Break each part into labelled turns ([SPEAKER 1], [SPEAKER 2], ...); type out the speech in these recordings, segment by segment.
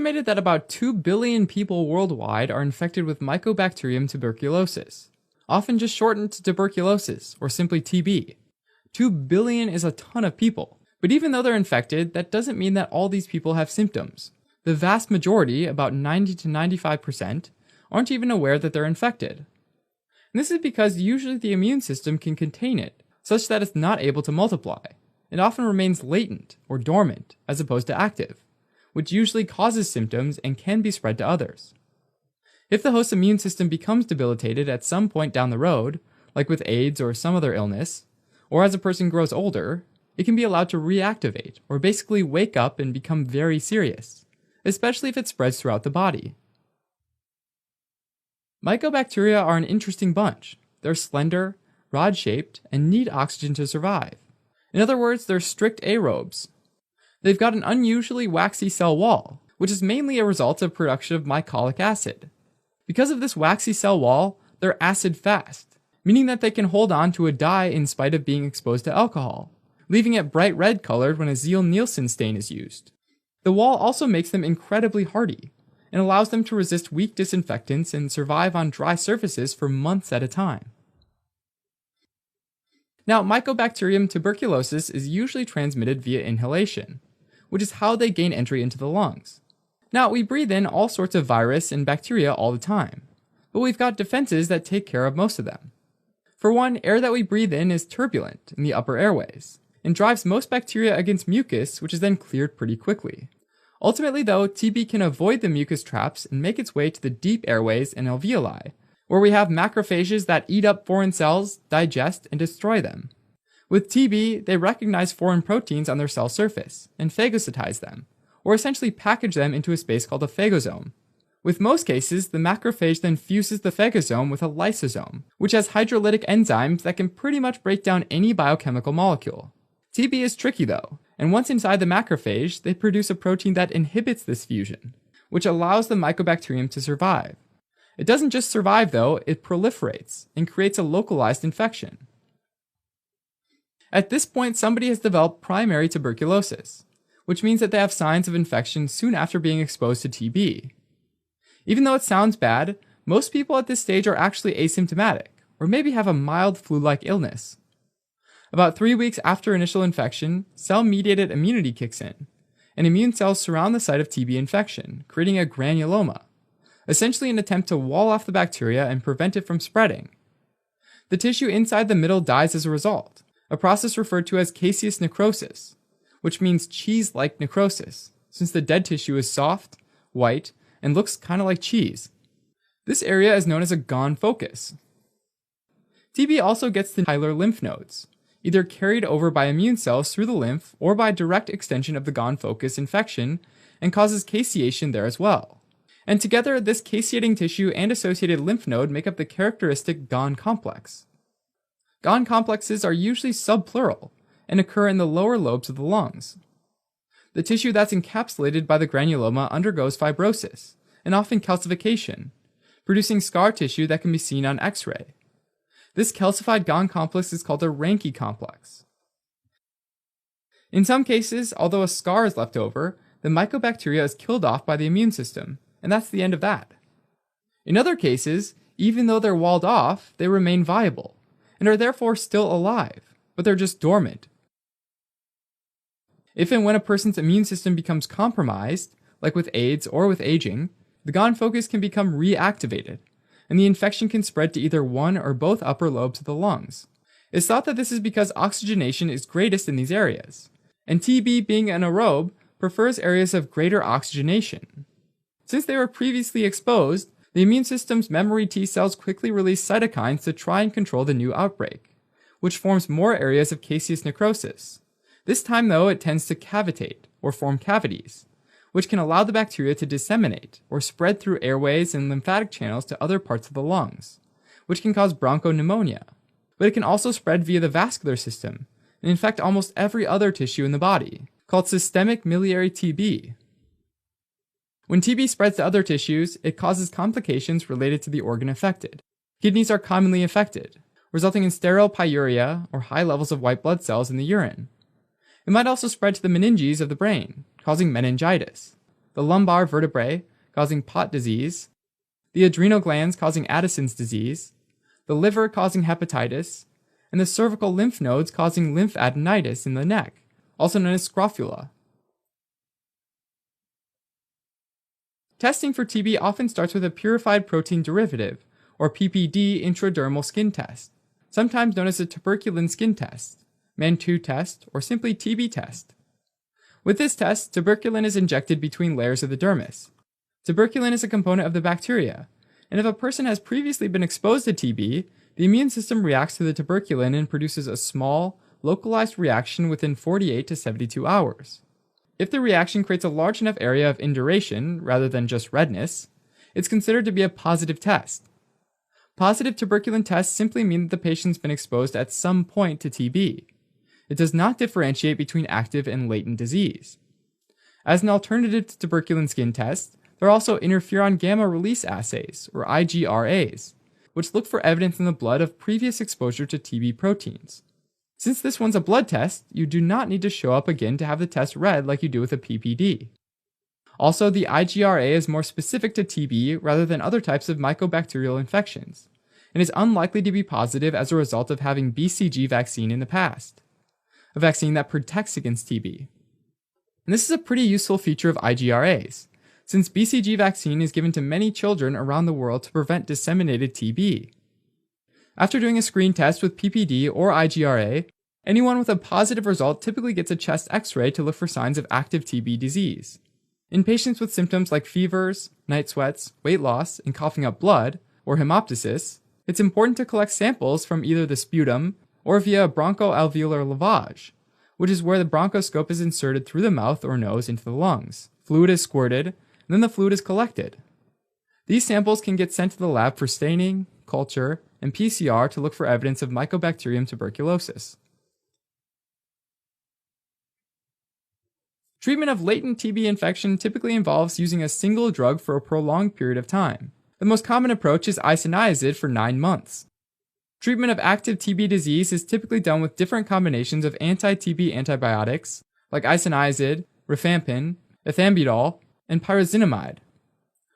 [SPEAKER 1] Estimated that about 2 billion people worldwide are infected with Mycobacterium tuberculosis, often just shortened to tuberculosis or simply TB. 2 billion is a ton of people, but even though they're infected, that doesn't mean that all these people have symptoms. The vast majority, about 90 to 95%, aren't even aware that they're infected. And this is because usually the immune system can contain it, such that it's not able to multiply. It often remains latent or dormant as opposed to active, which usually causes symptoms and can be spread to others. If the host's immune system becomes debilitated at some point down the road, like with AIDS or some other illness, or as a person grows older, it can be allowed to reactivate or basically wake up and become very serious, especially if it spreads throughout the body. Mycobacteria are an interesting bunch. They're slender, rod-shaped, and need oxygen to survive. In other words, they're strict aerobes. They've got an unusually waxy cell wall, which is mainly a result of production of mycolic acid. Because of this waxy cell wall, they're acid-fast, meaning that they can hold on to a dye in spite of being exposed to alcohol, leaving it bright red colored when a Zeal-Nielsen stain is used. The wall also makes them incredibly hardy, and allows them to resist weak disinfectants and survive on dry surfaces for months at a time. Now, Mycobacterium tuberculosis is usually transmitted via inhalation, which is how they gain entry into the lungs. Now, we breathe in all sorts of virus and bacteria all the time, but we've got defenses that take care of most of them. For one, air that we breathe in is turbulent in the upper airways, and drives most bacteria against mucus, which is then cleared pretty quickly. Ultimately, though, TB can avoid the mucus traps and make its way to the deep airways and alveoli, where we have macrophages that eat up foreign cells, digest, and destroy them. With TB, they recognize foreign proteins on their cell surface and phagocytize them, or essentially package them into a space called a phagosome. With most cases, the macrophage then fuses the phagosome with a lysosome, which has hydrolytic enzymes that can pretty much break down any biochemical molecule. TB is tricky though, and once inside the macrophage, they produce a protein that inhibits this fusion, which allows the mycobacterium to survive. It doesn't just survive though, it proliferates and creates a localized infection. At this point, somebody has developed primary tuberculosis, which means that they have signs of infection soon after being exposed to TB. Even though it sounds bad, most people at this stage are actually asymptomatic, or maybe have a mild flu-like illness. About 3 weeks after initial infection, cell-mediated immunity kicks in, and immune cells surround the site of TB infection, creating a granuloma, essentially an attempt to wall off the bacteria and prevent it from spreading. The tissue inside the middle dies as a result, a process referred to as caseous necrosis, which means cheese-like necrosis, since the dead tissue is soft, white, and looks kind of like cheese. This area is known as a gone focus. TB also gets to hilar lymph nodes, either carried over by immune cells through the lymph or by direct extension of the gone focus infection, and causes caseation there as well. And together, this caseating tissue and associated lymph node make up the characteristic gone complex. Gone complexes are usually subpleural and occur in the lower lobes of the lungs. The tissue that's encapsulated by the granuloma undergoes fibrosis and often calcification, producing scar tissue that can be seen on X-ray. This calcified gone complex is called a Ranke complex. In some cases, although a scar is left over, the mycobacteria is killed off by the immune system, and that's the end of that. In other cases, even though they're walled off, they remain viable, and are therefore still alive, but they're just dormant. If and when a person's immune system becomes compromised, like with AIDS or with aging, the gone focus can become reactivated, and the infection can spread to either one or both upper lobes of the lungs. It's thought that this is because oxygenation is greatest in these areas, and TB, being anaerobe, prefers areas of greater oxygenation. Since they were previously exposed, the immune system's memory T cells quickly release cytokines to try and control the new outbreak, which forms more areas of caseous necrosis. This time, though, it tends to cavitate, or form cavities, which can allow the bacteria to disseminate or spread through airways and lymphatic channels to other parts of the lungs, which can cause bronchopneumonia. But it can also spread via the vascular system and infect almost every other tissue in the body, called systemic miliary TB. When TB spreads to other tissues, it causes complications related to the organ affected. Kidneys are commonly affected, resulting in sterile pyuria or high levels of white blood cells in the urine. It might also spread to the meninges of the brain, causing meningitis. the lumbar vertebrae, causing Pott disease, the adrenal glands causing Addison's disease, the liver causing hepatitis, and the cervical lymph nodes causing lymphadenitis in the neck, also known as scrofula. Testing for TB often starts with a purified protein derivative, or PPD intradermal skin test, sometimes known as a tuberculin skin test, MAN2 test, or simply TB test. With this test, tuberculin is injected between layers of the dermis. Tuberculin is a component of the bacteria, and if a person has previously been exposed to TB, the immune system reacts to the tuberculin and produces a small, localized reaction within 48 to 72 hours. If the reaction creates a large enough area of induration, rather than just redness, it's considered to be a positive test. Positive tuberculin tests simply mean that the patient's been exposed at some point to TB. It does not differentiate between active and latent disease. As an alternative to tuberculin skin tests, there are also interferon gamma release assays, or IGRAs, which look for evidence in the blood of previous exposure to TB proteins. Since this one's a blood test, you do not need to show up again to have the test read like you do with a PPD. Also, the IGRA is more specific to TB rather than other types of mycobacterial infections, and is unlikely to be positive as a result of having BCG vaccine in the past, a vaccine that protects against TB. And this is a pretty useful feature of IGRAs, since BCG vaccine is given to many children around the world to prevent disseminated TB. After doing a screen test with PPD or IGRA, anyone with a positive result typically gets a chest x-ray to look for signs of active TB disease. In patients with symptoms like fevers, night sweats, weight loss, and coughing up blood, or hemoptysis, it's important to collect samples from either the sputum or via bronchoalveolar lavage, which is where the bronchoscope is inserted through the mouth or nose into the lungs. Fluid is squirted, and then the fluid is collected. These samples can get sent to the lab for staining, culture, and PCR to look for evidence of Mycobacterium tuberculosis. Treatment of latent TB infection typically involves using a single drug for a prolonged period of time. The most common approach is isoniazid for 9 months. Treatment of active TB disease is typically done with different combinations of anti-TB antibiotics like isoniazid, rifampin, ethambutol, and pyrazinamide,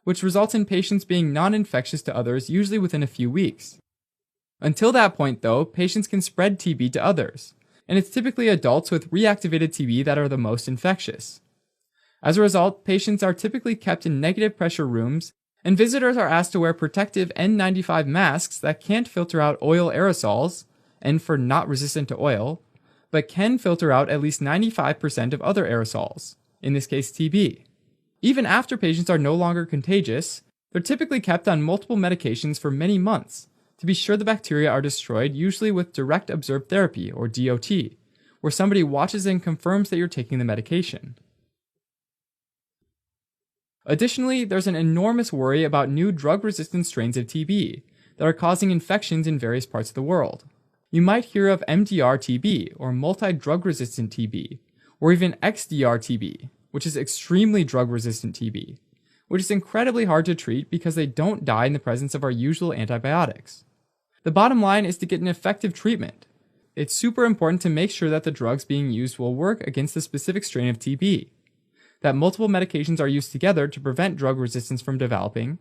[SPEAKER 1] which results in patients being non-infectious to others usually within a few weeks. Until that point, though, patients can spread TB to others, and it's typically adults with reactivated TB that are the most infectious. As a result, patients are typically kept in negative pressure rooms, and visitors are asked to wear protective N95 masks that can't filter out oil aerosols, N for not resistant to oil, but can filter out at least 95% of other aerosols, in this case TB. Even after patients are no longer contagious, they're typically kept on multiple medications for many months to be sure the bacteria are destroyed, usually with direct observed therapy, or DOT, where somebody watches and confirms that you're taking the medication. Additionally, there's an enormous worry about new drug-resistant strains of TB that are causing infections in various parts of the world. You might hear of MDR-TB, or multi-drug-resistant TB, or even XDR-TB, which is extremely drug-resistant TB, which is incredibly hard to treat because they don't die in the presence of our usual antibiotics. The bottom line is to get an effective treatment. It's super important to make sure that the drugs being used will work against the specific strain of TB, that multiple medications are used together to prevent drug resistance from developing,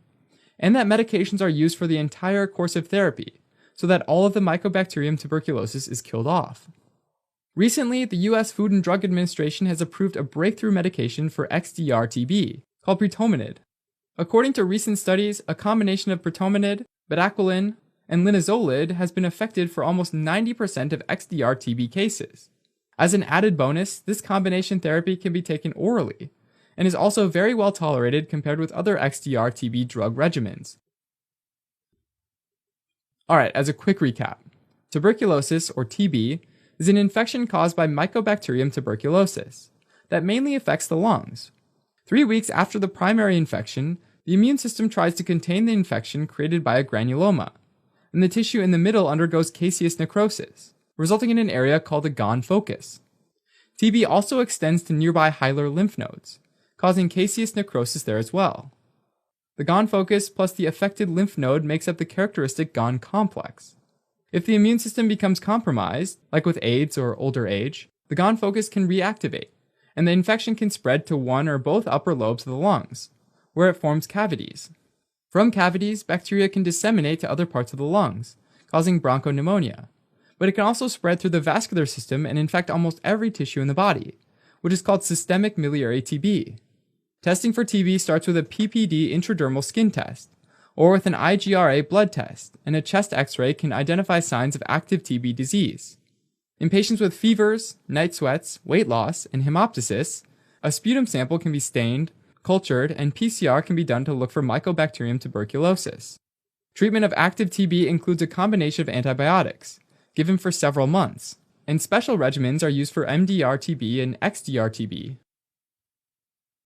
[SPEAKER 1] and that medications are used for the entire course of therapy so that all of the Mycobacterium tuberculosis is killed off. Recently, the US Food and Drug Administration has approved a breakthrough medication for XDR-TB called pretomanid. According to recent studies, a combination of pretomanid, bedaquiline, and linezolid has been effective for almost 90% of XDR-TB cases. As an added bonus, this combination therapy can be taken orally, and is also very well tolerated compared with other XDR-TB drug regimens. Alright, as a quick recap, tuberculosis, or TB, is an infection caused by Mycobacterium tuberculosis that mainly affects the lungs. 3 weeks after the primary infection, the immune system tries to contain the infection created by a granuloma, and the tissue in the middle undergoes caseous necrosis, resulting in an area called a Gone focus. TB also extends to nearby hilar lymph nodes, causing caseous necrosis there as well. The Gone focus plus the affected lymph node makes up the characteristic Gone complex. If the immune system becomes compromised, like with AIDS or older age, the Gone focus can reactivate, and the infection can spread to one or both upper lobes of the lungs, where it forms cavities. From cavities, bacteria can disseminate to other parts of the lungs, causing bronchopneumonia, but it can also spread through the vascular system and infect almost every tissue in the body, which is called systemic miliary TB. Testing for TB starts with a PPD intradermal skin test, or with an IgRA blood test, and a chest x-ray can identify signs of active TB disease. In patients with fevers, night sweats, weight loss, and hemoptysis, a sputum sample can be stained, cultured, and PCR can be done to look for Mycobacterium tuberculosis. Treatment of active TB includes a combination of antibiotics, given for several months, and special regimens are used for MDR-TB and XDR-TB,